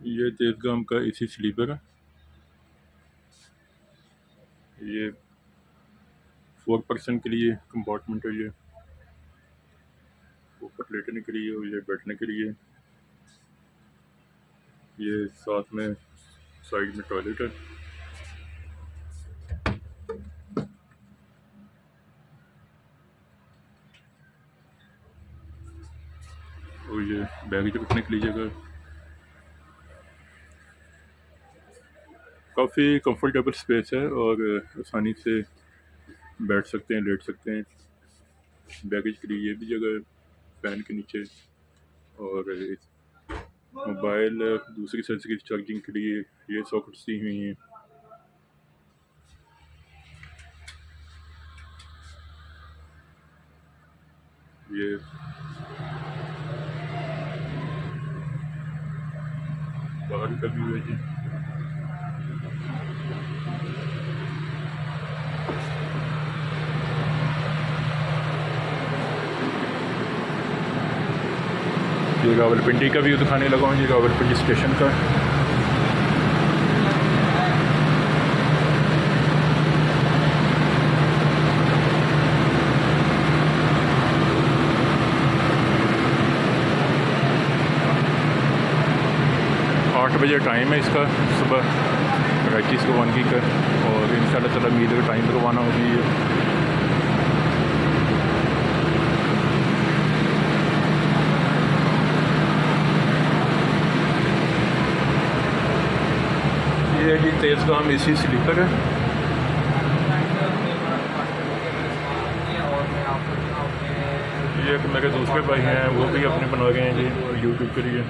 ये तेज़गाम का AC sleeper है। ये 4 पर्सन के लिए कंपार्टमेंट है। ये ऊपर लेटने के लिए और ये बैठने के लिए। ये साथ में साइड में टॉयलेट है। और ये बैगेज रखने के लिए जगह। काफ़ी कंफर्टेबल स्पेस है और आसानी से बैठ सकते हैं, लेट सकते हैं। बैगेज के लिए ये भी जगह है फैन के नीचे। और मोबाइल दूसरी साइड की चार्जिंग के लिए ये सॉकेट्स दी हुई हैं। ये बाहर का व्यू है जी। ये रावलपिंडी का व्यू दिखाने लगा हूँ जी, रावलपिंडी स्टेशन का। बजे टाइम है इसका सुबह राइटिस को 1 का। और इंशाल्लाह ताला उम्मीद है टाइम पर रवाना होगी। ये जी तेज़गाम एसी स्लीपर है। ये एक मेरे दूसरे भाई हैं, वो भी अपने बना रहे हैं जी यूट्यूब के लिए।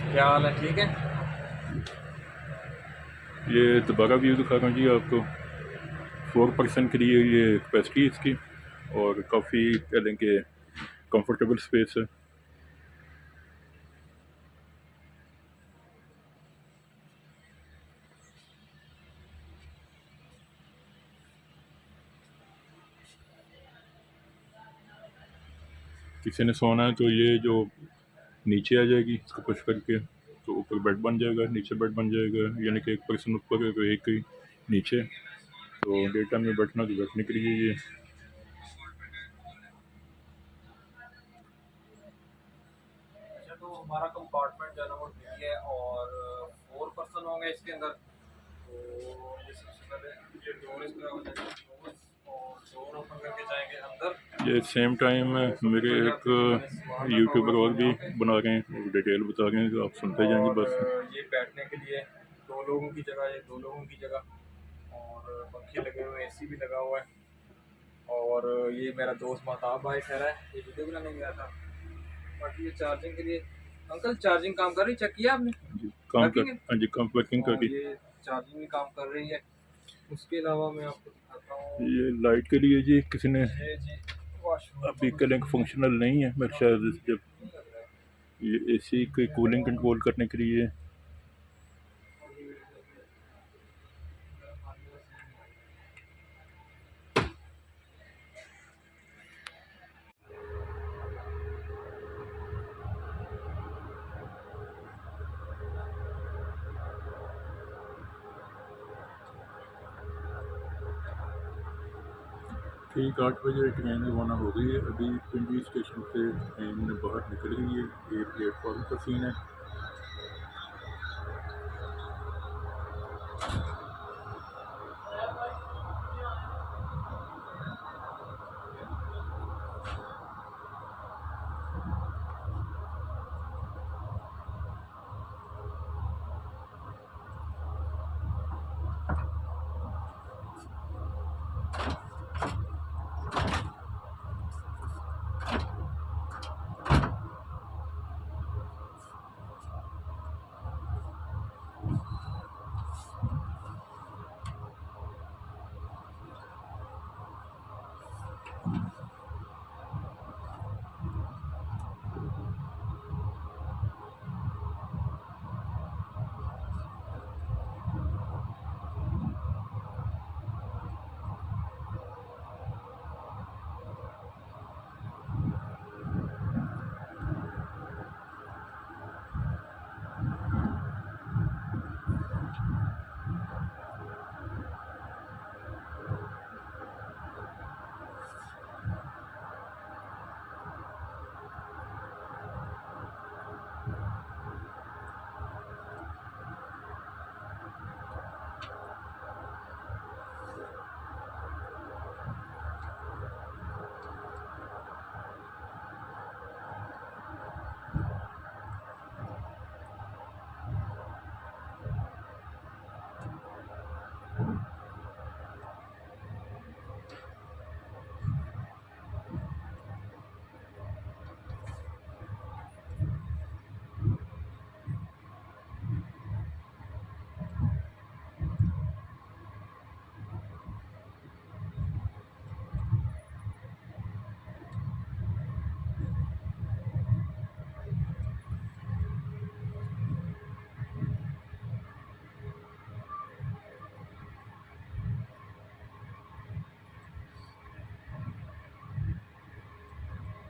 क्या हाल है? ठीक है। ये दोबारा व्यू दिखा रहा हूँ जी आपको। 4 पर्सन के लिए ये कैपेसिटी है इसकी और काफ़ी कह लें कि कंफर्टेबल स्पेस है। किसी ने सोना है तो ये जो नीचे आ जाएगी, इसको पुश करके तो ऊपर बेड बन जाएगा, नीचे बेड बन जाएगा। यानी कि एक पर्सन ऊपर है तो एक ही नीचे। तो डे टाइम में बैठना तो बैठने के लिए ये। अच्छा, तो हमारा कंपार्टमेंट जो है ना वो डी है और 4 पर्सन होंगे इसके अंदर। तो ये सबसे पहले ये डोर इसका हो जाएगा क्लोज और डोर ओपन करके जाएंगे अंदर। ये सेम टाइम मेरे एक यूट्यूबर और भी बना रहे हैं, डिटेल बता रहे हैं, तो आप सुनते जाएंगे बस। ये बैठने के लिए 2 लोगों की जगह, ये 2 लोगों की जगह और पंखे लगे हुए हैं, एसी भी लगा हुआ है। और ये मेरा दोस्त महताब भाई ठहरा है, ये वीडियो बनाने गया था। बाकी ये चार्जिंग के लिए अंकल चार्जिंग काम कर रही, चेक किया आपने? जी काम कर, हाँ जी काम वर्किंग कर रही। ये चार्जिंग भी काम कर रही है। उसके अलावा मैं आपको दिखाता हूँ ये लाइट के लिए जी किसी ने ये जी वॉशरूम अभी कल फंक्शनल नहीं है मेरे शायद, जब ये एसी की कूलिंग कंट्रोल करने के लिए। ठीक 8 बजे ट्रेन रवाना हो गई है। अभी पिंडी स्टेशन से ट्रेन बाहर निकल गई है। ये प्लेटफॉर्म का सीन है।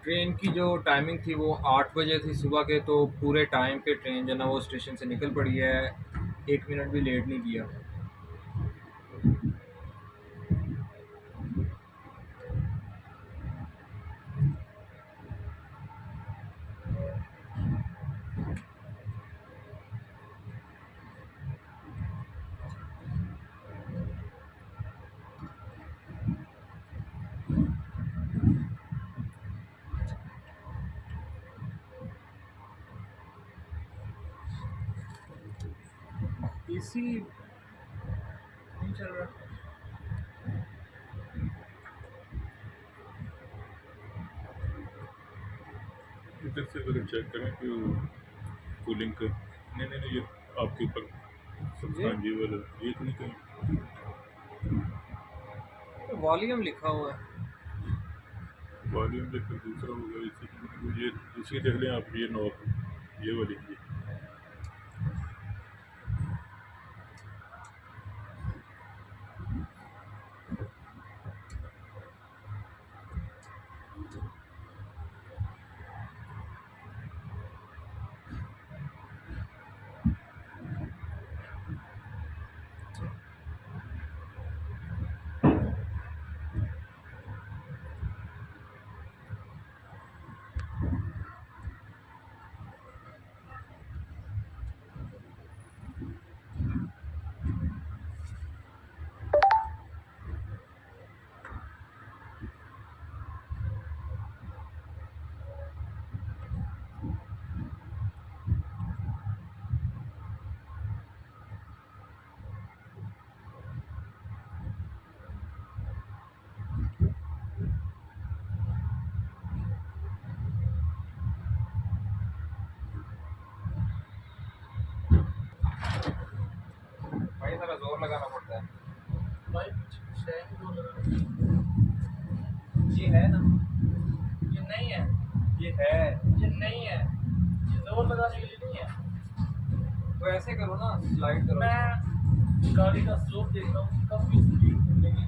ट्रेन की जो टाइमिंग थी वो 8 बजे थी सुबह के, तो पूरे टाइम पे ट्रेन जो है ना वो स्टेशन से निकल पड़ी है, 1 मिनट भी लेट नहीं किया। एसी नहीं चल रहा। इधर से अगर चेक करें कि कूलिंग का नहीं नहीं नहीं, ये आपके ऊपर ये हाँ जी वाला ये तो नहीं कहीं वॉल्यूम लिखा हुआ है। वॉल्यूम लेकर दूसरा होगा इसी, ये दूसरी देख लें आप, ये नॉब ये वाली ये भाई सारा जोर लगाना पड़ता है। भाई कुछ है ही तो लगा। ये है ना, ये नहीं है, ये है। ये नहीं है, ये जोर लगाने के लिए नहीं है। तो ऐसे करो ना, स्लाइड करो। मैं गाड़ी का स्लोप देख रहा हूँ, काफी स्पीड मिलेगी,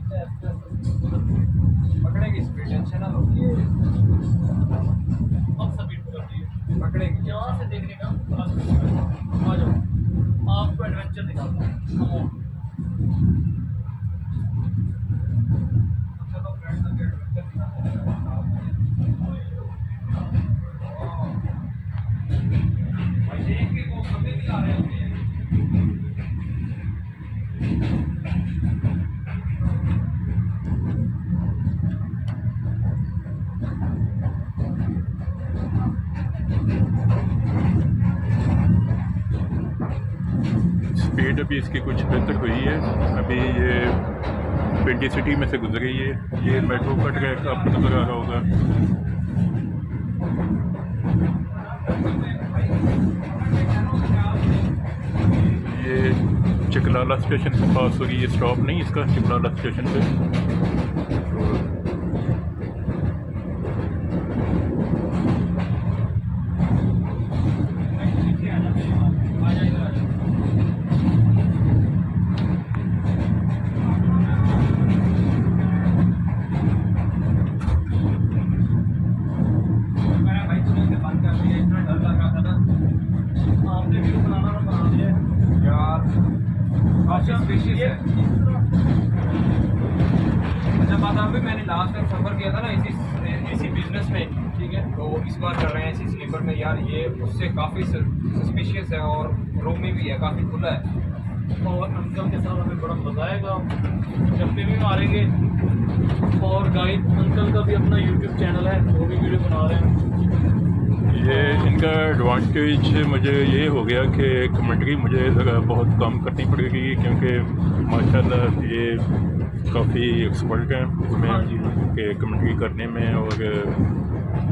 पकड़ेगी स्पीड, टेंशन ना लो। ये अब स्पीड पकड़ती है। पकड़ेगी। यहाँ से देखने का आ जाओ, आपको एडवेंचर दिखाता हूँ। Come on। चलो फ्रेंड्स, अभी एडवेंचर दिखाते हैं। भाई देख के वो कभी भी आ रहे होते हैं। स्पीड अभी इसकी कुछ बेहतर हुई है। अभी ये पिंडी सिटी में से गुजर रही है। ये मेट्रो का ट्रैक आपको नजर आ रहा होगा। ये चिकलाला स्टेशन से पास होगी, ये स्टॉप नहीं इसका चिकलाला स्टेशन पे। मेरा भाई तुमने इसे बंद कर दिया, इतना डर लग रहा था ना आपने वीडियो बनाना ना बना दिया है। यार। काफी स्पेशियस है। जब अभी मैंने लास्ट टाइम सफ़र किया था ना इसी बिजनेस में, ठीक है, तो इस बार कर रहे हैं इसी स्लीपर में। यार ये उससे काफ़ी सस्पिशियस है और रूमी भी है, काफ़ी खुला है। और अंकल के साथ हमें बड़ा मजा आएगा, चप्पे भी मारेंगे। और गाइड अंकल का भी अपना यूट्यूब चैनल है, वो भी वीडियो बना रहे हैं। ये इनका एडवांटेज मुझे ये हो गया कि कमेंट्री मुझे ज़रा बहुत कम करनी पड़ेगी, क्योंकि माशाल्लाह ये काफ़ी एक्सपर्ट हैं इसमें कि कमेंट्री करने में और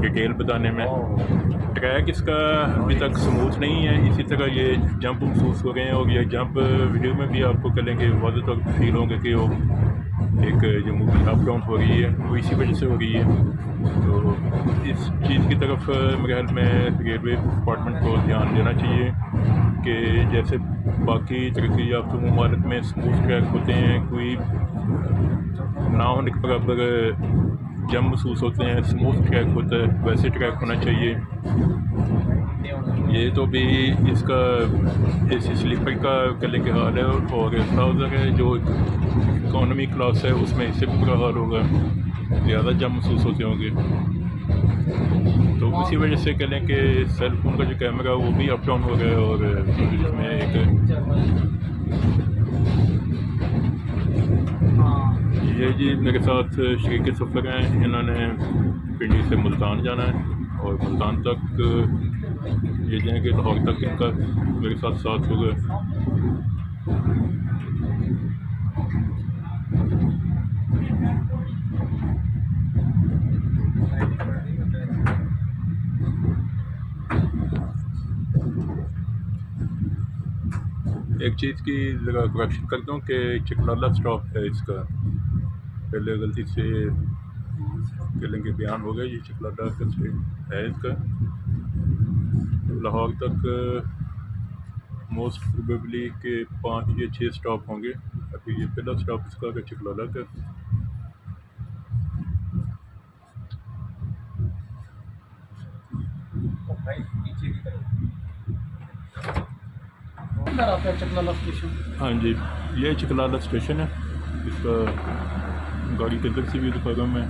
डिटेल बताने में। ट्रैक इसका अभी तक स्मूथ नहीं है, इसी तरह ये जंप महसूस हो गए हैं, और ये जंप वीडियो में भी आपको करेंगे वाज़ तक फील होंगे कि वो एक जो मूवी अप डाउन हो रही है वो इसी वजह से हो रही है। तो इस चीज़ की तरफ मेरे ख्याल में रेलवे डिपार्टमेंट को ध्यान देना चाहिए कि जैसे बाकी तरक्की याफ्ता ममालिक में स्मूथ ट्रैक होते हैं, कोई ना होने के बराबर जम महसूस होते हैं, स्मूथ ट्रैक होता है, वैसे ट्रैक होना चाहिए। ये तो भी इसका एसी स्लीपर का कल के हाल है, और ट्राउज़र है जो इकॉनमी क्लास है उसमें इससे भी बुरा हाल होगा, ज़्यादा जम महसूस होते होंगे। तो उसी वजह से कह लें कि सेल फ़ोन का जो कैमरा वो भी अप डाउन हो गया है, और इसमें एक ये जी मेरे साथ शरीक सफ़र हैं, इन्होंने पिंडी से मुल्तान जाना है और मुल्तान तक ये जाएंगे, लाहौर तक इनका मेरे साथ होगा। एक चीज़ की ज़रा करेक्शन कर दूँ कि चिकलाला स्टॉप है इसका, पहले गलती से कहेंगे बयान हो गया, ये चिकलाला का स्टेट है इसका। लाहौर तक मोस्ट प्रोबेबली के 5 या 6 स्टॉप होंगे। अभी ये पहला स्टॉप इसका है चिकलाला का। नीचे की तरफ आता है चकलाला स्टेशन। हाँ जी, ये चिकलाला स्टेशन है। इसका गाड़ी के अंदर से भी दिखा रहा हूँ मैं,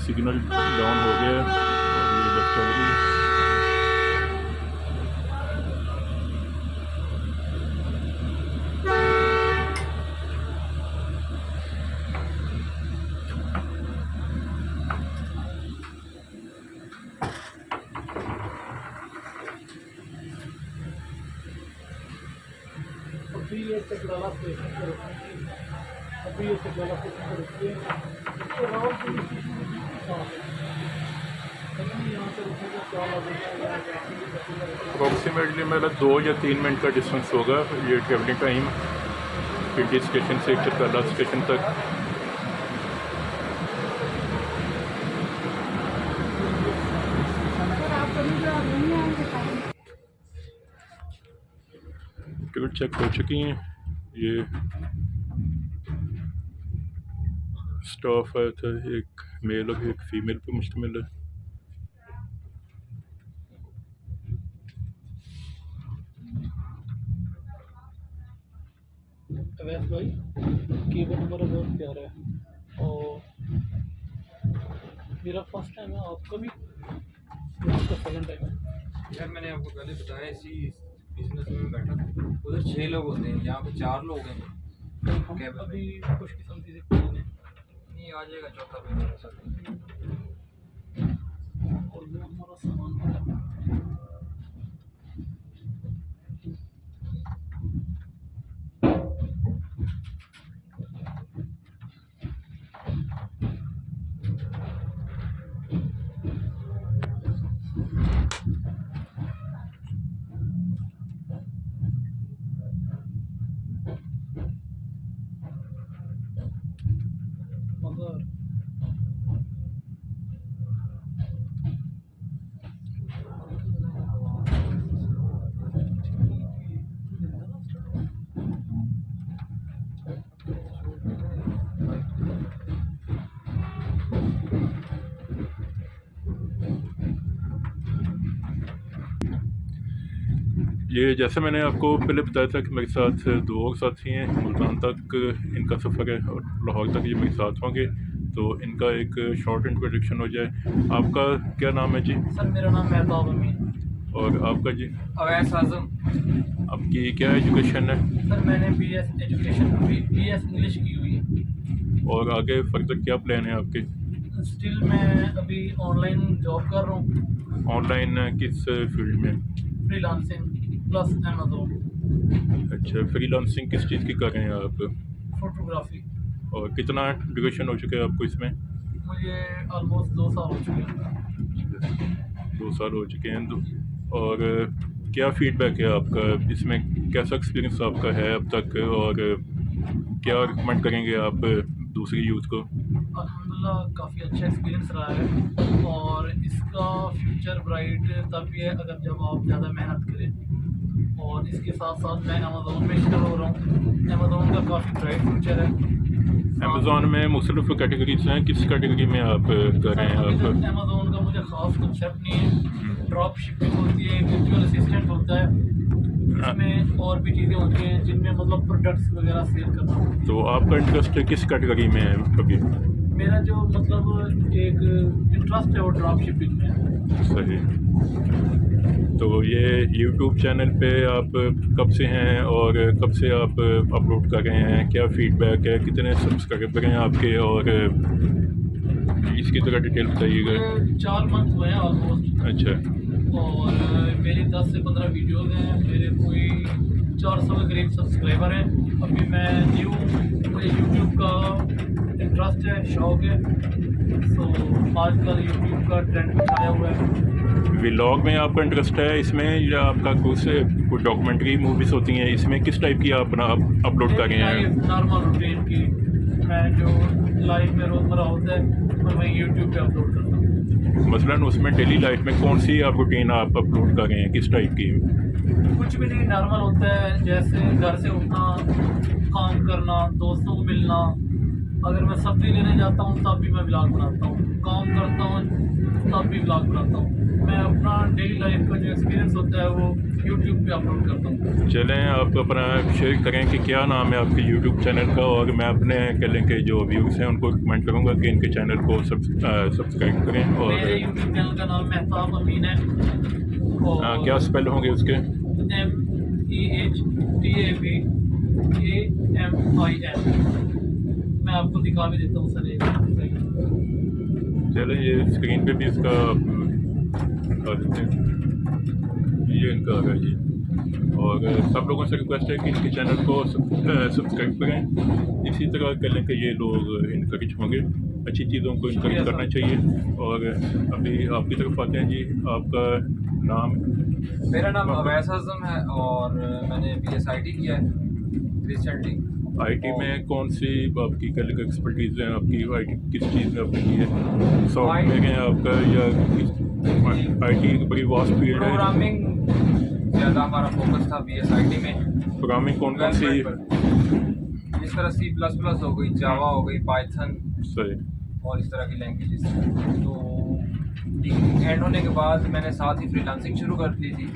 सिग्नल डाउन हो गया है और ये बस चल रही है। अभी ये चकलाला स्टेशन पर रुकी, अभी ये चकलाला स्टेशन पर रुकी है, इसके रावलपिंडी स्टेशन भी साफ है। यहाँ से रुकेगा क्या लगेगा, अप्रॉक्सीमेटली मेरा 2 या 3 मिनट का डिस्टेंस होगा ये ट्रेवलिंग टाइम पिंडी स्टेशन से चिकलाला स्टेशन तक। टिकट चेक हो चुकी हैं। ये स्टाफ आया था, एक मेल और एक फीमेल पे मुश्तमिल है। अवैस भाई कीबोर्ड नंबर बहुत प्यारा है और मेरा फर्स्ट टाइम है, आपका भी आपका सेकंड टाइम है। यार मैंने आपको पहले बताया, इसी बिजनेस में बैठा था, उधर 6 लोग होते हैं, यहाँ पे 4 लोग हैं। हम अभी खुशकिस्मती से कोई नहीं आ जाएगा चौथा भी मेरे साथ। और वो हमारा सामान मगर ये जैसे मैंने आपको पहले बताया था कि मेरे साथ 2 और साथी हैं, मुल्तान तक इनका सफ़र है और लाहौर तक ये मेरे साथ होंगे, तो इनका एक शॉर्ट इंट्रोडक्शन हो जाए। आपका क्या नाम है जी? सर मेरा नाम मेहताब अमीन। और आपका जी? अवैस आज़म। आपकी क्या एजुकेशन है? सर मैंने बीएस एजुकेशन बीएस इंग्लिश की हुई है। और आगे फर्दर क्या प्लान है आपके? स्टिल मैं अभी ऑनलाइन जॉब कर रहा हूँ। ऑनलाइन किस फील्ड में? Freelancing plus Amazon. अच्छा, फ्रीलांसिंग किस चीज़ की कर रहे हैं आप? फोटोग्राफी। और कितना ड्यूरेशन हो चुका है आपको इसमें? मुझे ऑलमोस्ट 2 साल हो चुके हैं। 2 साल हो चुके हैं। और क्या फीडबैक है आपका इसमें, कैसा एक्सपीरियंस आपका है अब तक, और क्या रिकमेंड करेंगे आप दूसरी यूथ को? अल्हम्दुलिल्लाह काफ़ी अच्छा एक्सपीरियंस रहा है और इसका फ्यूचर ब्राइट तभी है अगर जब आप ज़्यादा मेहनत करें। और इसके साथ साथ मैं अमेज़ोन में शुरू हो रहा हूँ। अमेज़ोन का काफ़ी ब्राइट फ्यूचर है। अमेज़ॉन में मुख्तलिफ कैटेगरीज हैं, किस कैटेगरी में आप कर रहे हैं आप? अमेज़ॉन का मुझे ख़ास कंसेप्ट नहीं है। ड्रॉप शिपिंग होती है, वर्चुअल असिस्टेंट होता है, इसमें और भी चीज़ें होती हैं जिनमें मतलब प्रोडक्ट्स वगैरह सेल करना। तो आपका इंटरेस्ट किस कैटेगरी में है अभी? मेरा जो मतलब एक इंटरेस्ट है वो ड्रॉप शिपिंग में। सही। तो ये यूट्यूब चैनल पे आप कब से हैं और कब से आप अपलोड कर रहे हैं? क्या फीडबैक है? कितने सब्सक्राइबर हैं आपके? और इसकी तरह डिटेल बताइएगा। 4 मंथ हुए हैं ऑलमोस्ट, अच्छा, और मेरे 10 से 15 वीडियोज़ हैं। मेरे कोई 400 के करीब सब्सक्राइबर हैं। अभी मैं न्यू, मुझे यूट्यूब का इंटरेस्ट है, शौक़ है। तो आजकल यूट्यूब का ट्रेंड छाया हुआ है। व्लॉग में आपका इंटरेस्ट है इसमें, या आपका कुछ डॉक्यूमेंट्री मूवीज़ होती हैं, इसमें किस टाइप की आप अपलोड कर रहे हैं? नॉर्मल रूटीन की, मैं जो लाइफ में रोज़मर्रा होता है और मैं यूट्यूब पे अपलोड करता हूँ। मसलन उसमें डेली लाइफ में कौन सी आप रूटीन आप अपलोड कर रहे हैं, किस टाइप की? कुछ भी नहीं, नॉर्मल होता है, जैसे घर से उठना, काम करना, दोस्तों को मिलना। अगर मैं सब्ज़ी लेने जाता हूँ तब भी मैं व्लॉग बनाता हूँ, काम करता हूँ तब भी व्लॉग बनाता हूँ। मैं अपना डेली लाइफ का जो एक्सपीरियंस होता है वो यूट्यूब पे अपलोड करता हूँ। चलें, आप अपना शेयर करें कि क्या नाम है आपके यूट्यूब चैनल का, और मैं अपने कह लें कि जो व्यूज़ हैं उनको रिकमेंड करूँगा कि इनके चैनल को सब्सक्राइब करें। और मेरे यूट्यूब चैनल का नाम महताब अमीन है। और क्या स्पेल होंगे उसके? MEHTABAMIN। मैं आपको दिखा भी देता हूँ सर, एक चलें, ये स्क्रीन पे भी इसका दिखा देते हैं, ये इनका आ रहा है जी। और सब लोगों से रिक्वेस्ट है कि इनके चैनल को सब्सक्राइब करें। इसी तरह कर लें कि ये लोग इनकरेज होंगे, अच्छी चीज़ों को इनकरेज करना चाहिए। और अभी आपकी तरफ आते हैं जी, आपका नाम? मेरा नाम अवैस आज़म है और मैंने BSIT किया है रिसेंटली। IT में कौन सी आपकी कल एक्सपर्टीज़ है आपकी? IT किस चीज़ में आपने की है? सॉफ्टवेयर है आपका, या IT बड़ी वास्ट फील्ड है? प्रोग्रामिंग ज़्यादा हमारा फोकस था BSIT में। प्रोग्रामिंग कौन कौन सी? इस तरह C++ हो गई, जावा हो गई, पाइथन सही। और इस तरह की लैंग्वेजेस। तो एंड होने के बाद मैंने साथ ही फ्रीलांसिंग शुरू कर दी थी।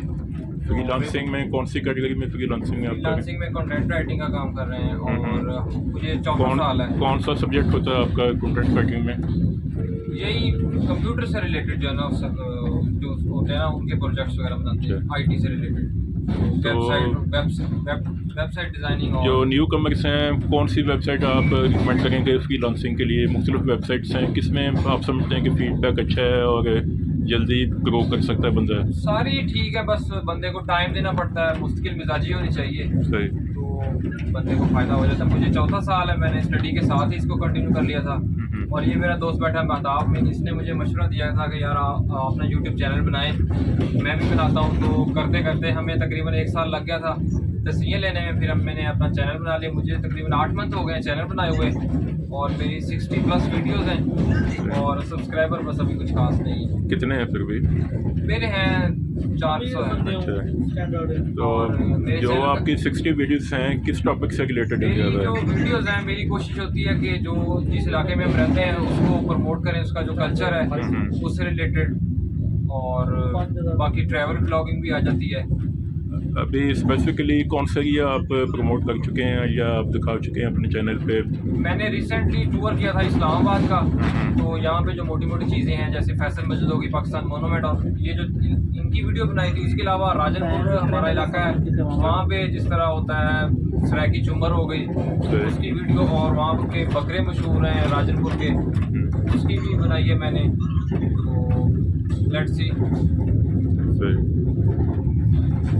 फ्रीलांसिंग में कौन सी कैटेगरी में फ्रीलांसिंग में आप कर रहे हैं? फ्रीलांसिंग में कंटेंट राइटिंग का काम कर रहे हैं और मुझे 14 साल है। कौन सा सब्जेक्ट होता है आपका कंटेंट राइटिंग में? यही कंप्यूटर से रिलेटेड जो है ना, जो होते हैं ना, उनके प्रोजेक्ट्स वगैरह बनाते हैं, IT से रिलेटेड। Website designing. जो न्यू कमर्स हैं, कौन सी वेबसाइट आप रिकमेंड करेंगे फ्रीलांसिंग के लिए? मुख्तलिफ वेबसाइट्स हैं, किसमें आप समझते हैं कि फीडबैक अच्छा है और जल्दी ग्रो कर सकता है बंदा? सारी ठीक है, बस बंदे को टाइम देना पड़ता है, मुश्किल मिजाजी होनी चाहिए, सही। तो बंदे को फ़ायदा हो जाता है। मुझे 4था साल है, मैंने स्टडी के साथ ही इसको कंटिन्यू कर लिया था। और ये मेरा दोस्त बैठा है महताब में, इसने मुझे मशवरा दिया था कि यार आप अपना यूट्यूब चैनल बनाएं। मैं भी बनाता हूँ। तो करते करते हमें तकरीबन 1 साल लग गया था तस्वीरें लेने में। फिर मैंने अपना चैनल बना लिया। मुझे तकरीबन 8 मंथ हो गए चैनल बनाए हुए, और मेरी 60+ वीडियोज़ हैं, और सब्सक्राइबर बस अभी कुछ खास नहीं है। कितने हैं फिर भी? मेरे हैं 400 हैं। अच्छा, स्टैंडर्ड है। तो जो आपकी 60 वीडियोस हैं, किस टॉपिक से रिलेटेड है मेरी ज़्यादा? जो वीडियोज़ हैं, मेरी कोशिश होती है कि जो जिस इलाके में हम रहते हैं उसको प्रमोट करें, उसका जो कल्चर है उससे रिलेटेड, और बाकी ट्रैवल ब्लॉगिंग भी आ जाती है। अभी स्पेसिफिकली कौन सा ये आप प्रमोट कर चुके हैं या आप दिखा चुके हैं अपने चैनल पे? मैंने रिसेंटली टूर किया था इस्लामाबाद का। तो यहाँ पे जो मोटी मोटी चीज़ें हैं, जैसे फैसल मस्जिद होगी, पाकिस्तान मोनूमेंट, और ये जो इनकी वीडियो बनाई थी। उसके अलावा राजनपुर हमारा इलाका है, वहाँ पे जिस तरह होता है सराकी चुमर हो गई, उसकी वीडियो, और वहाँ के बकरे मशहूर हैं राजनपुर के, उसकी भी बनाई है मैंने। तो लेट्स सी।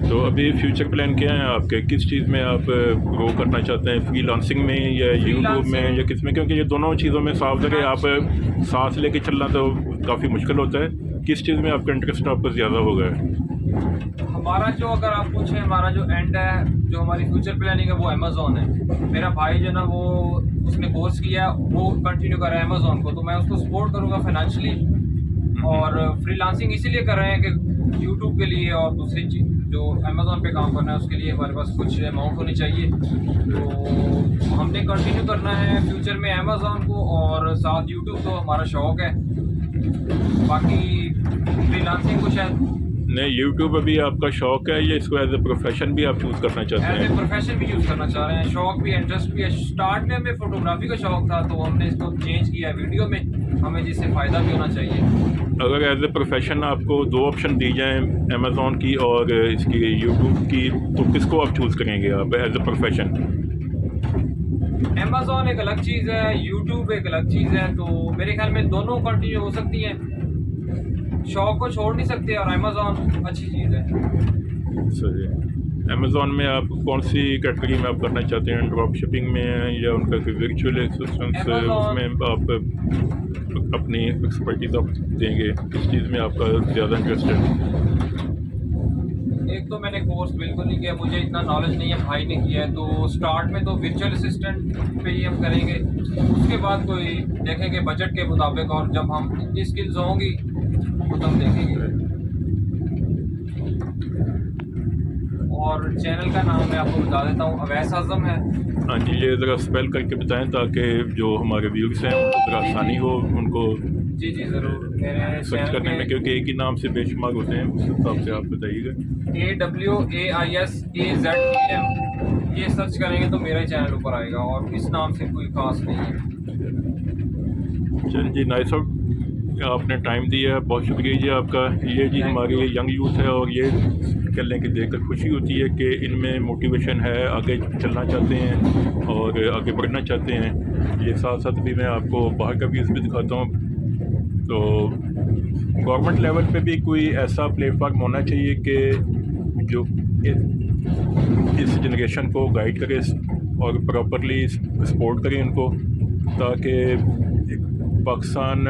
तो अभी फ्यूचर प्लान क्या है आपके? किस चीज़ में आप ग्रो करना चाहते हैं? फ्रीलांसिंग में या यूट्यूब में या किस में? क्योंकि ये दोनों चीज़ों में साफ जगह आप साथ लेके चलना तो काफ़ी मुश्किल होता है। किस चीज़ में आपका इंटरेस्ट आपका ज़्यादा होगा? हमारा जो, अगर आप पूछें, हमारा जो एंड है, जो हमारी फ्यूचर प्लानिंग है, वो अमेज़ॉन है। मेरा भाई जो ना, वो उसने कोर्स किया, वो कंटिन्यू कर रहा है अमेज़ॉन को, तो मैं उसको सपोर्ट करूँगा फाइनेंशियली। और फ्रीलांसिंग इसीलिए कर रहे हैं कि यूट्यूब के लिए और दूसरी जो अमेज़ॉन पे काम करना है उसके लिए हमारे पास कुछ अमाउंट होनी चाहिए। तो हमने कंटिन्यू करना है फ्यूचर में अमेज़ॉन को, और साथ यूट्यूब तो हमारा शौक़ है। बाकी फ्रीलांसिंग को शायद नहीं, यूट्यूब अभी आपका शौक है, ये इसको एज ए प्रोफेशन भी आप चूज़ करना चाहते एज ए हैं? प्रोफेशन भी यूज़ करना चाह रहे हैं। शौक भी, इंटरेस्ट भी है। स्टार्ट में हमें फोटोग्राफी का शौक था, तो हमने इसको चेंज किया है वीडियो में, हमें जिससे फ़ायदा भी होना चाहिए। अगर एज ए प्रोफेशन आपको 2 ऑप्शन दी जाएँ, अमेज़ॉन की और इसकी यूट्यूब की, तो किसको आप चूज़ करेंगे आप एज ए प्रोफेशन? अमेज़ॉन एक अलग चीज़ है, यूट्यूब एक अलग चीज़ है, तो मेरे ख्याल में दोनों कंटिन्यू हो सकती हैं। शौक को छोड़ नहीं सकते, और अमेज़ॉन अच्छी चीज़ है। सही है। अमेज़ॉन में आप कौन सी कैटेगरी में आप करना चाहते हैं? ड्रॉप शिपिंग में, या उनका कोई वर्चुअल असिस्टेंस उसमें आप अपनी एक्सपर्टीज आप देंगे? किस चीज़ में आपका ज़्यादा इंटरेस्ट है? एक तो मैंने कोर्स बिल्कुल नहीं किया, मुझे इतना नॉलेज नहीं है, भाई ने किया है। तो स्टार्ट में तो वर्चुअल असिस्टेंट पे ही हम करेंगे, उसके बाद कोई देखेंगे बजट के मुताबिक, और जब हम इतनी स्किल्स होंगी तो तब देखेंगे। और चैनल का नाम मैं आपको बता देता हूँ, अवैस आज़म है। हाँ जी, ये ज़रा स्पेल करके बताएं ताकि जो हमारे व्यूअर्स हैं उनको ज़रा आसानी हो उनको जी जी ज़रूर। मेरे सर्च करने में, क्योंकि एक ही नाम से बेशुमार होते हैं, उस हिसाब से आप बताइएगा। AWAISAZM ये सर्च करेंगे तो मेरा ही चैनल ऊपर आएगा, और इस नाम से कोई खास नहीं है। चलिए जी, नाइस आउट, आपने टाइम दिया है, बहुत शुक्रिया जी आपका। ये जी हमारी यंग यूथ है, और ये कह लें कि देखकर खुशी होती है कि इनमें मोटिवेशन है, आगे चलना चाहते हैं और आगे बढ़ना चाहते हैं। ये साथ साथ भी मैं आपको बाहर का व्यूज़ भी दिखाता हूँ। तो गवर्नमेंट लेवल पे भी कोई ऐसा प्लेटफार्म होना चाहिए कि जो इस जनरेशन को गाइड करे और प्रॉपरली सपोर्ट करे इनको, ताकि पाकिस्तान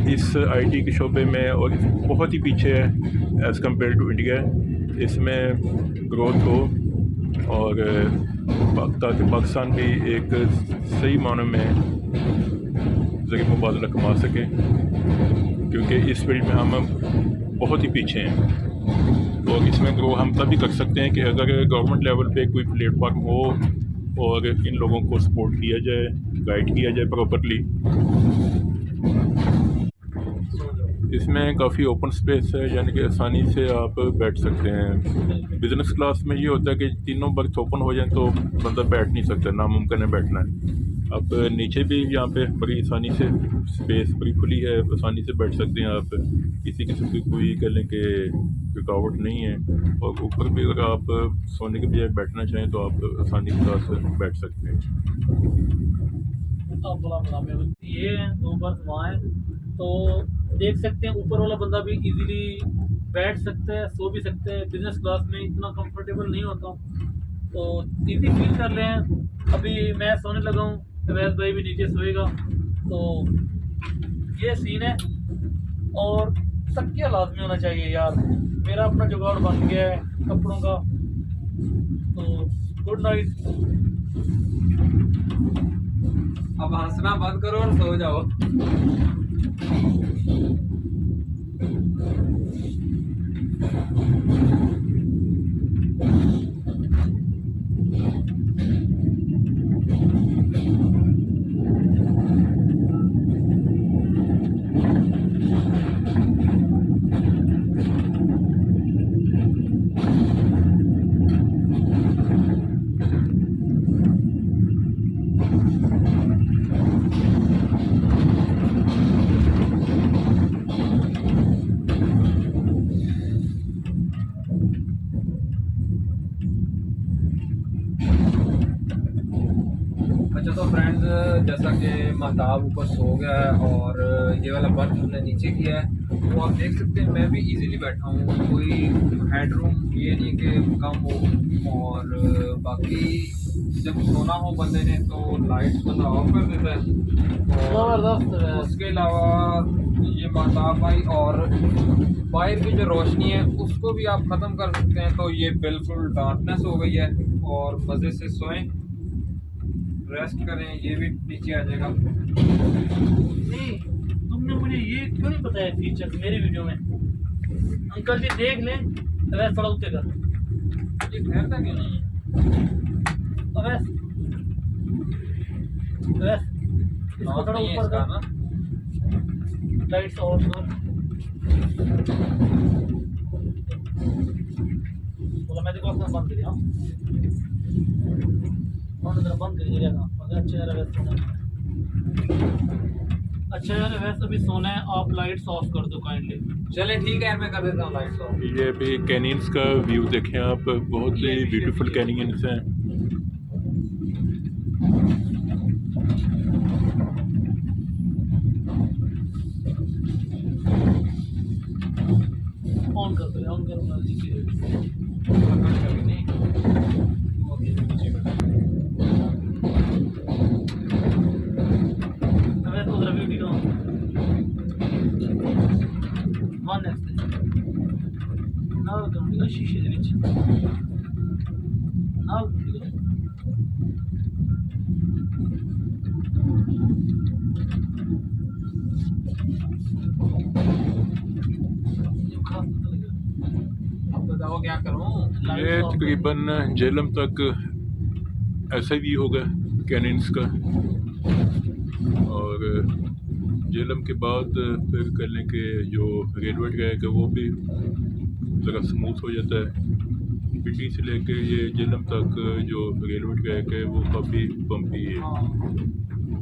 इस आईटी के शोबे में और बहुत ही पीछे है एज़ कम्पेयर टू इंडिया, इसमें ग्रोथ हो, और ताकि पाकिस्तान भी एक सही मानों में ज़रिए मुबादला कमा सके, क्योंकि इस फील्ड में हम बहुत ही पीछे हैं। और इसमें ग्रो हम तभी कर सकते हैं कि अगर गवर्नमेंट लेवल पे कोई प्लेटफार्म हो और इन लोगों को सपोर्ट किया जाए, गाइड किया जाए प्रॉपरली। इसमें काफ़ी ओपन स्पेस है, यानी कि आसानी से आप बैठ सकते हैं। बिज़नेस क्लास में ये होता है कि तीनों बर्थ ओपन हो जाएं तो बंदा बैठ नहीं सकता, नामुमकिन है बैठना है। अब नीचे भी यहाँ पे बड़ी आसानी से स्पेस बड़ी खुली है, आसानी से बैठ सकते हैं आप, किसी किस्म की कोई कह लें कि रुकावट नहीं है। और ऊपर भी अगर आप सोने के बजाय बैठना चाहें तो आप आसानी के साथ बैठ सकते हैं। ये हैं 2 बर्थ वहाँ है, तो देख सकते हैं ऊपर वाला बंदा भी इजीली बैठ सकता है, सो भी सकते हैं। बिजनेस क्लास में इतना कंफर्टेबल नहीं होता, तो इजी फील कर रहे हैं। अभी मैं सोने लगा हूँ, अवैस भाई भी नीचे सोएगा, तो ये सीन है। और तकिया लाजमी होना चाहिए यार, मेरा अपना जुगाड़ बन गया है कपड़ों का। तो गुड नाइट। अब हंसना बंद करो और सो जाओ। अच्छा तो फ्रेंड्स, जैसा कि महताब ऊपर सो गया है और ये वाला बर्थ हमने नीचे किया है, तो आप देख सकते हैं मैं भी इजीली बैठा हूँ, कोई हेडरूम ये नहीं कि कम हो। और बाकी जब सोना हो बंदे ने तो लाइट्स बंदा ऑफ कर देता है। और उसके अलावा ये महताब भाई और बाहर की जो रोशनी है उसको भी आप ख़त्म कर सकते हैं। तो ये बिल्कुल डार्कनेस हो गई है, और मज़े से सोएं, रेस्ट करें। ये भी नीचे आ जाएगा। नहीं, तुमने मुझे ये क्यों नहीं बताया फीचर मेरी वीडियो में? अंकल जी देख लें, अवैस थोड़ा उत्ते कर, ये ठहरता क्यों नहीं है? अवैस अवैस इसको लॉक थोड़ा नहीं है ऊपर इसका कर, ना। लाइट्स ऑफ कर, बोला मैं देखो अपना बंद कर दिया, बंद कर दिया था। मगर अच्छा यार अवैस सोना है, अच्छा यार अवैस अभी सोना है, आप लाइट्स ऑफ कर दो काइंडली। चले ठीक है यार, मैं कर देता हूँ लाइट्स ऑफ। ये भी कैनियंस का व्यू देखें आप, बहुत ये ही भी ब्यूटीफुल ये। कैनियंस हैं। ऑन कर दो, ऑन करूँगा जी के पकड़ कर नहीं। ओके नीचे कर। अवैस उधर भी उठी रहा वन नेक्स्ट ਨਾਲ ਕਰੂੰਗਾ ਸ਼ੀਸ਼ੇ ਦੇ ਵਿੱਚ ਨਾਲ ਕਰੂੰਗਾ। ये खास पता लगा अब बताओ क्या करूँ? ये तकरीबन झेलम तक ऐसा भी होगा कैनियंस का, और झेलम के बाद फिर करने के जो रेलवे ट्रैक है वो भी ज़रा स्मूथ हो जाता है। पिंडी से लेके ये झेलम तक जो रेलवे ट्रैक है वो काफ़ी बम्पी है,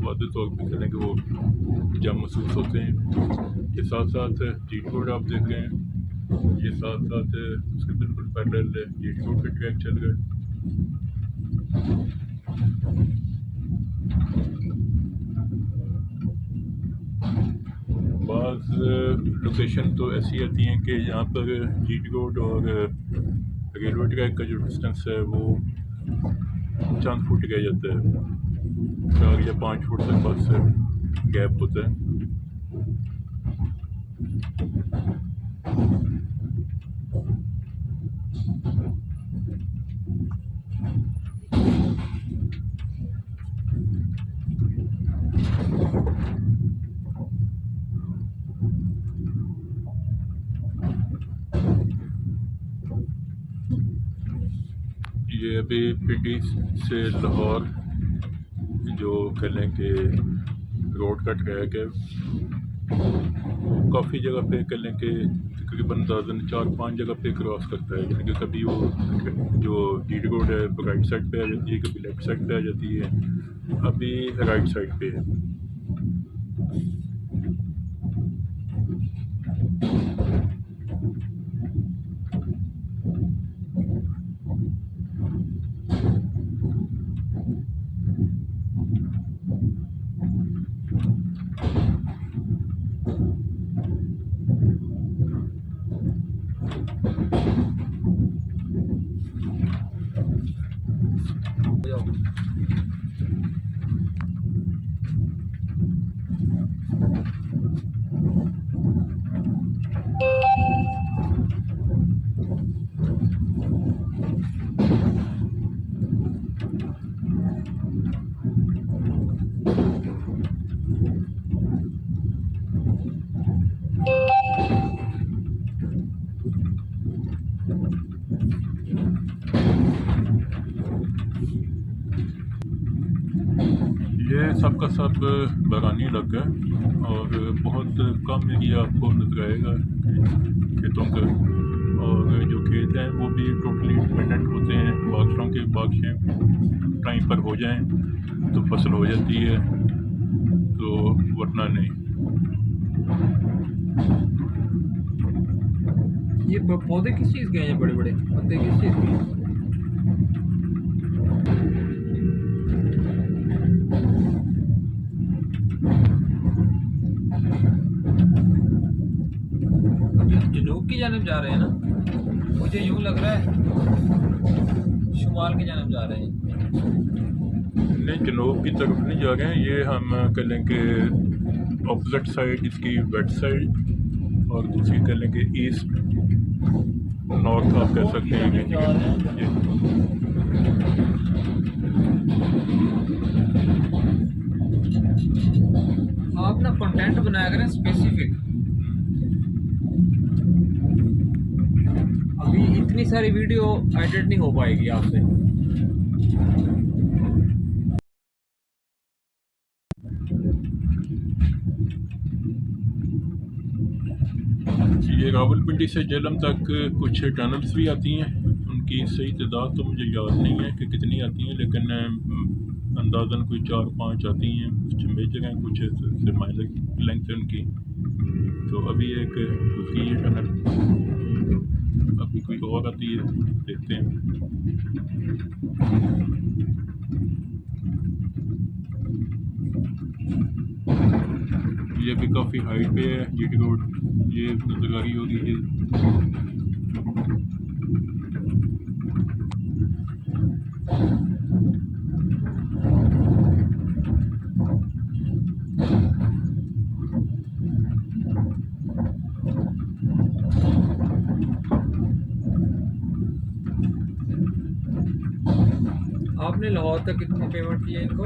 वादे तौर पर करने के वो जम महसूस होते हैं। ये साथ साथ जीट रोड आप देख रहे हैं, ये साथ साथ उसके बिल्कुल पैरेलल जीट रोड का ट्रैक चल रहा है। बाज़ लोकेशन तो ऐसी आती हैं कि यहाँ पर जीटी रोड और रेलवे ट्रैक का जो डिस्टेंस है वो चंद फुट रह जाता है, 4 या 5 फुट तक बस गैप होता है। ये अभी पिंडी से लाहौर जो कह लें कि रोड का ट्रैक है, काफ़ी जगह पे कह लें कि तकरीबन अंदाज़न 4-5 जगह पे क्रॉस करता है। यानी कि कभी वो जो जीटी रोड है वो राइट साइड पे आ जाती है, कभी लेफ़्ट साइड पे आ जाती है, अभी राइट साइड पे है। ये सब का सब बागानी इलाका है और बहुत कम एरिया आपको नजर आएगा खेतों का, और जो खेत हैं वो भी टोटली डिपेंडेंट होते हैं बारिशों के। बारिशें टाइम पर हो जाएं तो फसल हो जाती है, तो वरना नहीं। ये पौधे किस चीज़ के हैं? ये बड़े बड़े पत्ते किस चीज़ के हैं? अभी हम जनूब की जानब जा रहे हैं ना, मुझे यूं लग रहा है शुमाल की जानब जा रहे हैं। नहीं, जनूब की तरफ नहीं जा रहे हैं, ये हम कह लें कि ऑपोजिट साइड इसकी वेस्ट साइड और दूसरी कह लें कि ईस्ट नॉर्थ आप कह सकते हैं। ये आप ना कंटेंट बनाया करें स्पेसिफिक। अभी इतनी सारी वीडियो एडिट नहीं हो पाएगी आपसे। ये रावलपिंडी से जेलम तक कुछ टनल्स भी आती हैं, उनकी सही तादाद तो मुझे याद नहीं है कि कितनी आती हैं, लेकिन अंदाज़न कोई 4-5 आती हैं। कुछ मेजर हैं, कुछ से माइनर लेंथ है उनकी। तो अभी एक दूसरी ये टनल, अभी कोई और आती है, देखते हैं। ये भी काफ़ी हाइट पे है जीटी रोड, ये नजर आ रही होगी ये। आपने लाहौर तक कितनी पेमेंट की है इनको?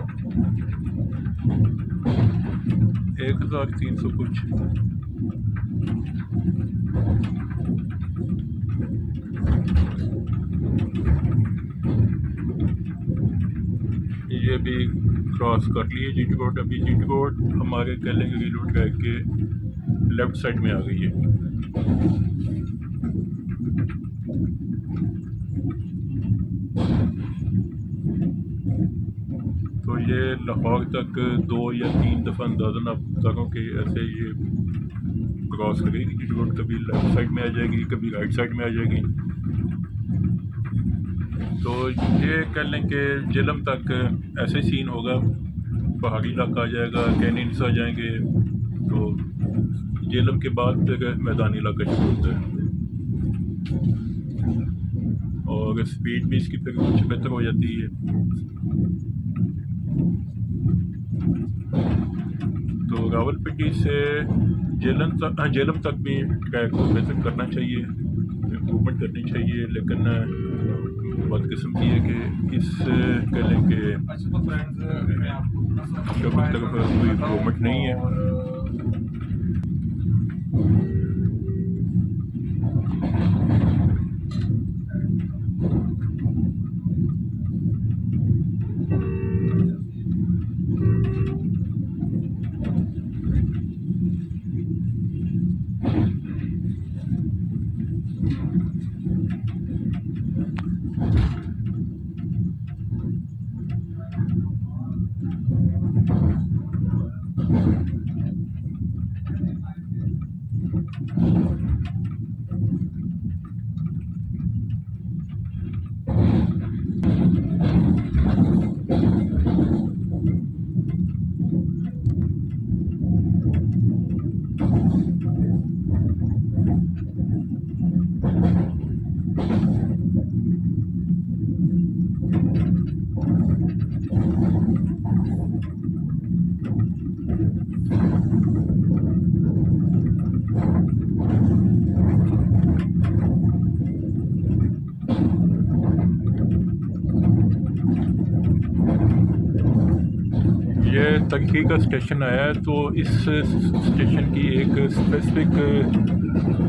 1300 कुछ। ये भी क्रॉस कर लिए जीटी रोड। अभी जीटी रोड हमारे कह लेंगे रेलवे ट्रैक के लेफ्ट साइड में आ गई है। तो ये लाहौर तक 2 या 3 दफ़ा अंदाज़न आप करो कि ऐसे ये क्रॉस करेगी जीटी रोड, कभी लेफ्ट साइड में आ जाएगी, कभी राइट साइड में आ जाएगी। तो ये कह लें कि जेलम तक ऐसे सीन होगा, पहाड़ी इलाका आ जाएगा, कैनियंस आ जाएंगे, तो जेलम के बाद फिर मैदानी इलाका शुरू होता है और स्पीड भी इसकी फिर कुछ बेहतर हो जाती है। तो रावलपिंडी से जेलम तक भी ट्रैक को बेहतर करना चाहिए, इम्प्रूवमेंट करनी चाहिए, लेकिन बदकिस्मती है कि इस कह लें कि अच्छा तो फ्रेंड्स मैं आपको तरफ कोई इम्प्रूवमेंट नहीं है। तरक्की का स्टेशन आया है, तो इस स्टेशन की एक स्पेसिफिक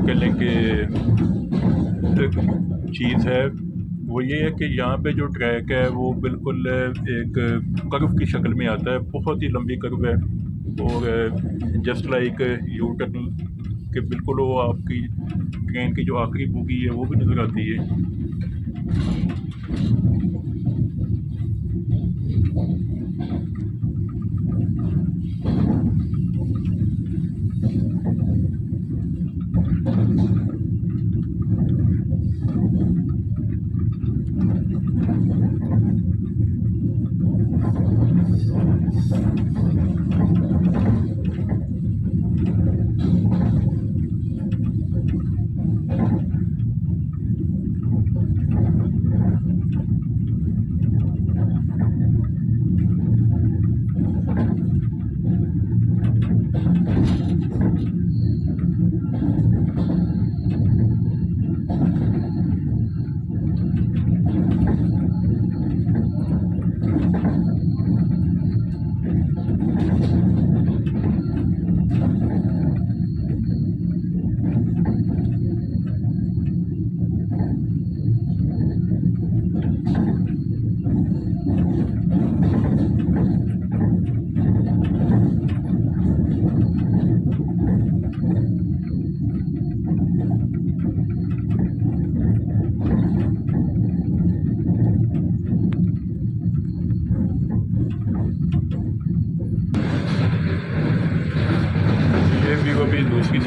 कह लें कि चीज़ है, वो ये है कि यहाँ पे जो ट्रैक है वो बिल्कुल एक कर्व की शक्ल में आता है, बहुत ही लंबी कर्व है और जस्ट लाइक यू टर्न के बिल्कुल वो आपकी ट्रेन की जो आखिरी बोगी है वो भी नज़र आती है।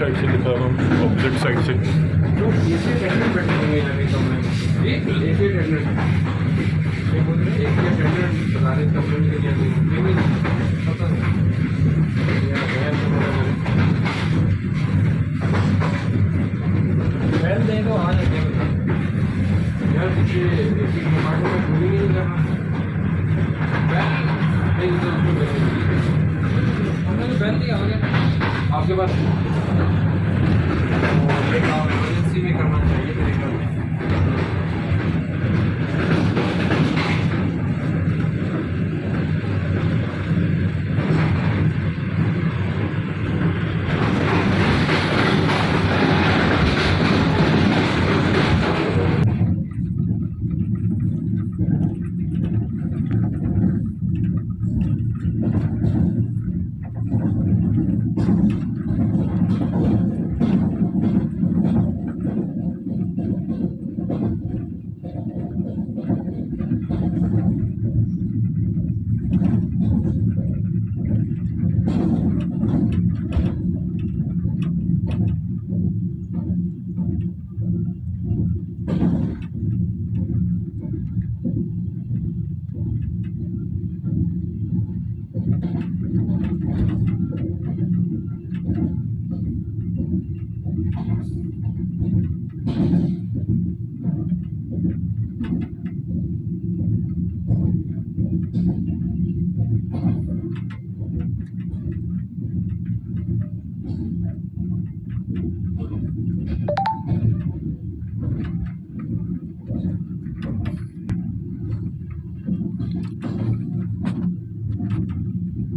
साइड से दिखा रहा हूँ, ऑपोजिट साइड से। तो ऐसे अटेंडेंट बैठे होंगे अभी कमरे में, एक अटेंडेंट बता रहे कमरे में क्या नहीं पता बैल दे दो आ जाते यार पीछे एसी कमांड में कूलिंग नहीं करना बैल नहीं तो उसको हमने तो बैल दिया हो गया आपके पास ये काम इमरजेंसी में करना चाहिए मेरे ख्याल में।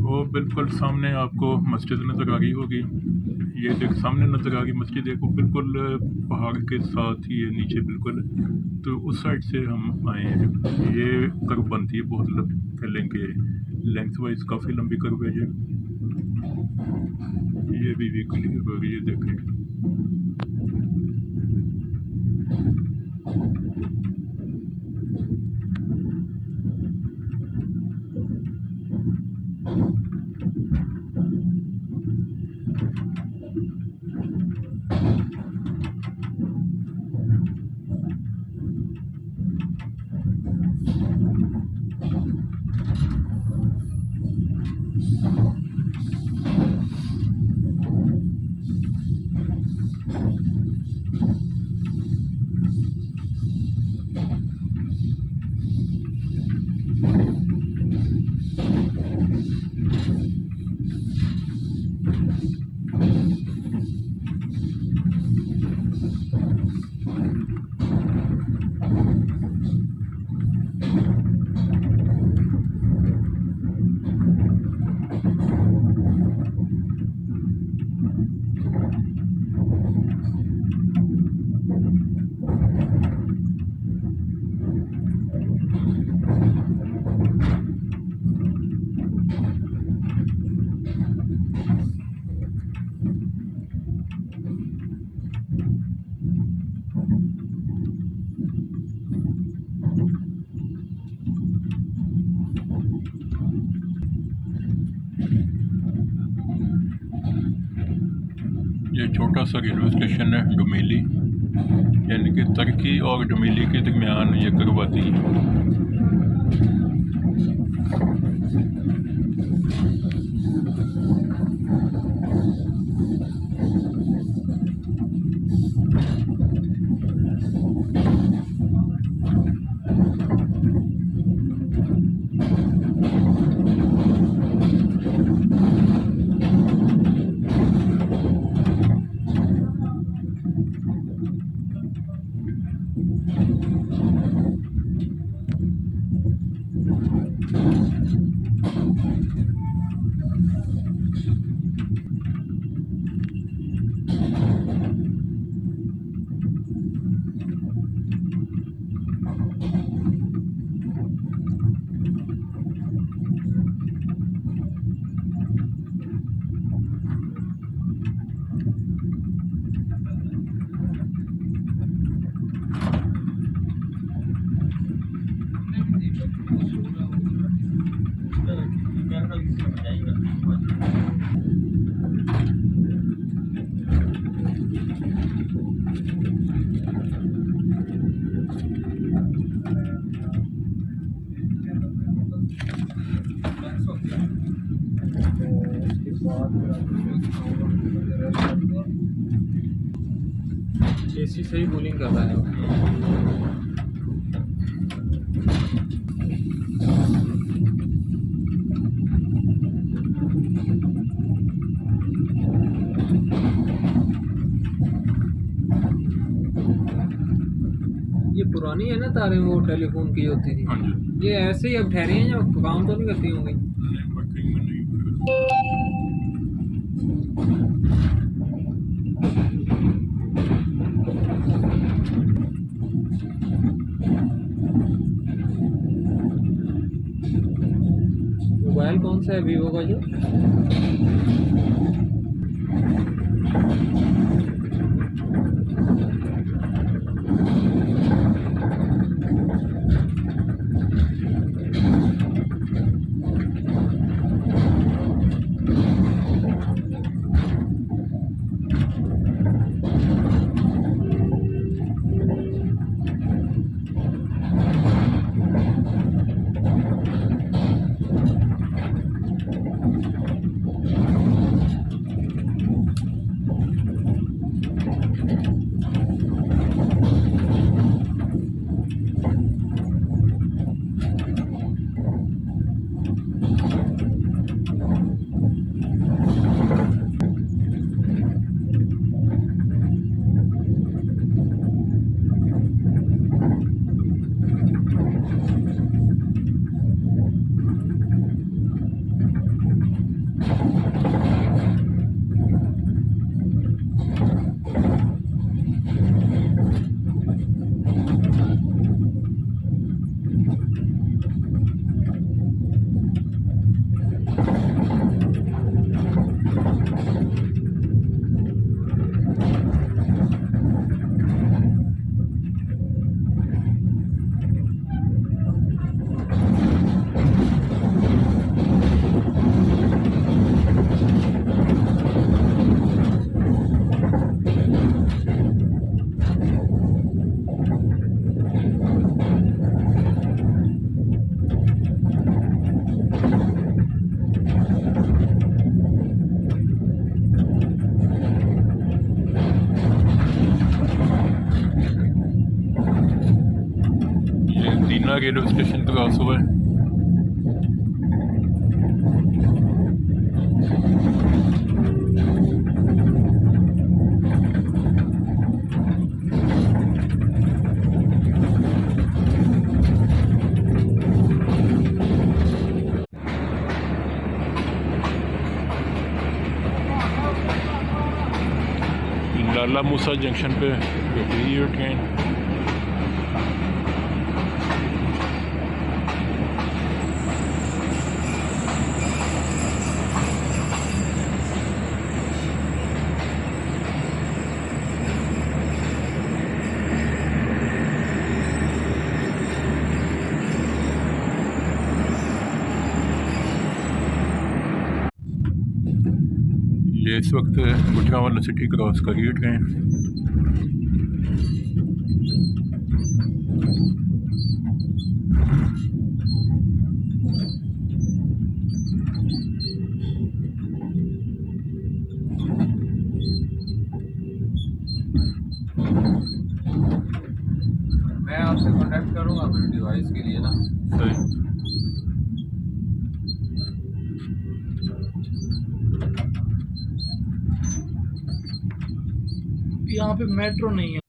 वो बिल्कुल सामने आपको मस्जिद नज़र आ रही होगी, ये देख सामने नज़र आ रही मस्जिद, देखो बिल्कुल पहाड़ के साथ ही है नीचे बिल्कुल। तो उस साइड से हम आए हैं। ये कर्व बनती है बहुत फैलेंगे, लेंथ वाइज काफ़ी लंबी कर्व है ये भी क्लियर हो रही है देखें। ये छोटा सा रेलवे स्टेशन है डुमेली, यानी कि तुर्की और डुमेली के दरमियान ये करवाती है। सही कूलिंग कर रहा है। ये पुरानी है ना तारें, वो टेलीफोन की होती थी। हाँ जी, ये ऐसे ही अब ठहरी हैं या काम तो नहीं करती होंगी? नहीं वर्किंग में नहीं। मोबाइल कौन सा है वीवो का जो? ये दीना रेलवे स्टेशन क्रॉस हुआ है। लाला मूसा जंक्शन पे रुकी है ट्रेन। ये इस वक्त गुजरांवाला सिटी क्रॉस कर रही है ट्रेन। मैं आपसे कॉन्टेक्ट करूंगा अपने डिवाइस के लिए ना। सही। यहाँ पे मेट्रो नहीं है।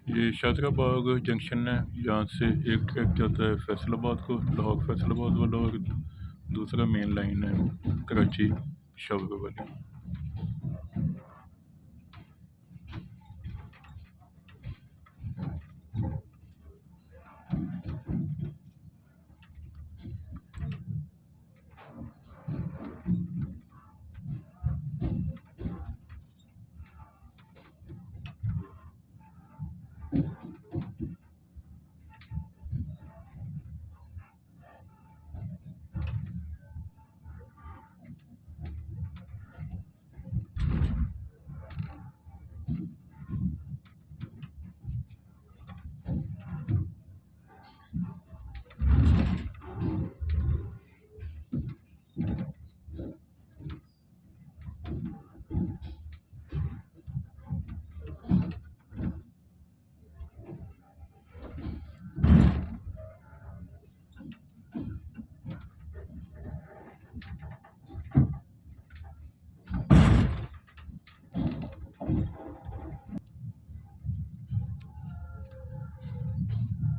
ये शादराबाग जंक्शन है, यहाँ से एक ट्रैक जाता है फैसलाबाद को, लाहौर फैसलाबाद वाला, और दूसरा मेन लाइन है कराची पेशावर वाली।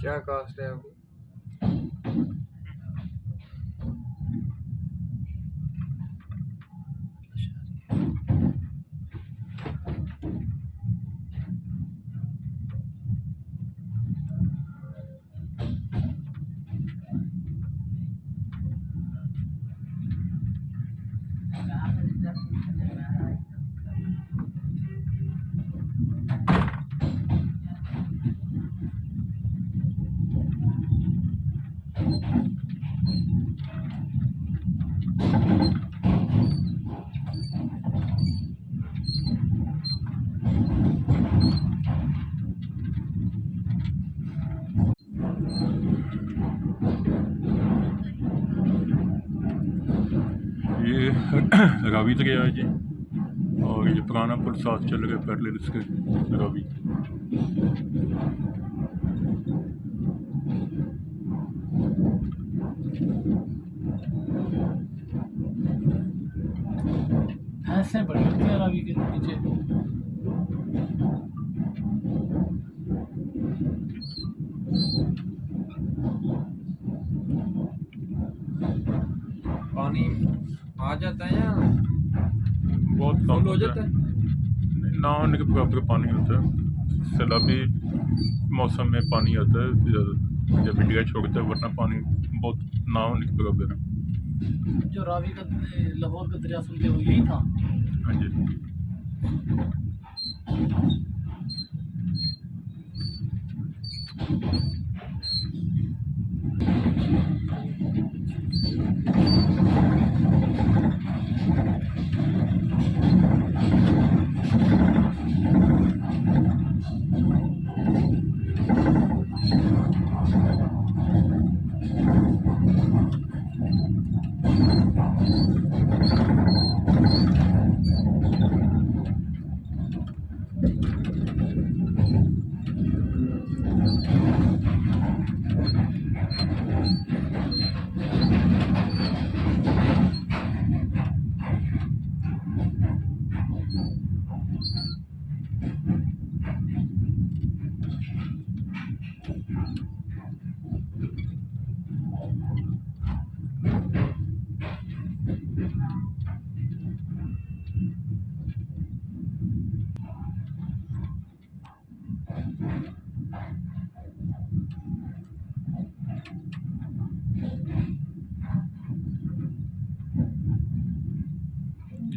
क्या कास्ट है अभी? ये रावी दरिया है जी, और ये पुराना पुल साथ चल रहा है पैरेलल इसके रावी। भैंसें बड़ी होती हैं रावी के नीचे। पानी आ जाता है या बहुत कम फुल हो होता जाता है, है? ना होने के बराबर पानी होता है। सैलाबी मौसम में पानी आता है ज़्यादा, जब इंडिया छोड़ता है, वरना पानी बहुत ना होने के बराबर है। जो रावी का लाहौर का दरिया सुनते हो यही था। हाँ जी।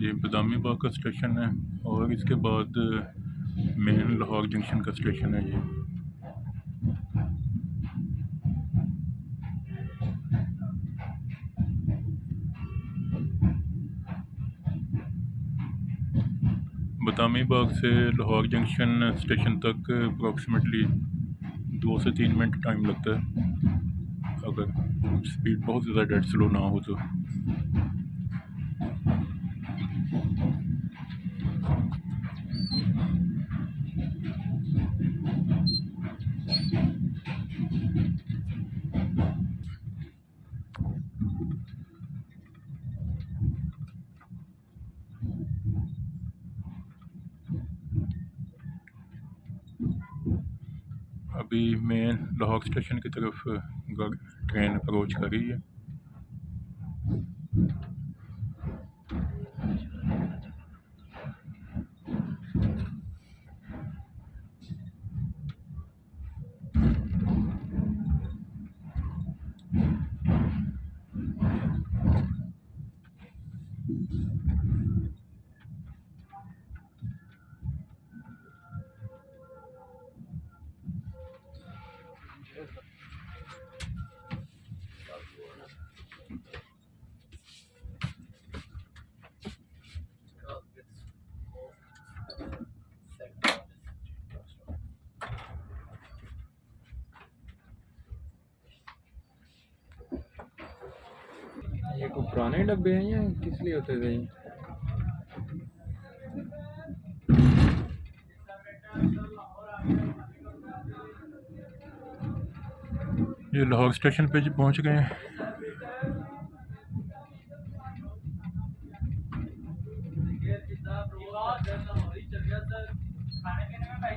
ये बदामी बाग का स्टेशन है, और इसके बाद मेन लाहौर जंक्शन का स्टेशन है ये। बदामी बाग से लाहौर जंक्शन स्टेशन तक अप्रॉक्सीमेटली 2 से 3 मिनट टाइम लगता है, अगर स्पीड बहुत ज़्यादा डेड स्लो ना हो तो। अभी मेन लाहौर स्टेशन की तरफ ट्रेन अप्रोच कर रही है। पुराने डब्बे हैं या किस लिए होते थे ये? ये लाहौर स्टेशन पे पहुंच गए हैं। खाने पीने में भाई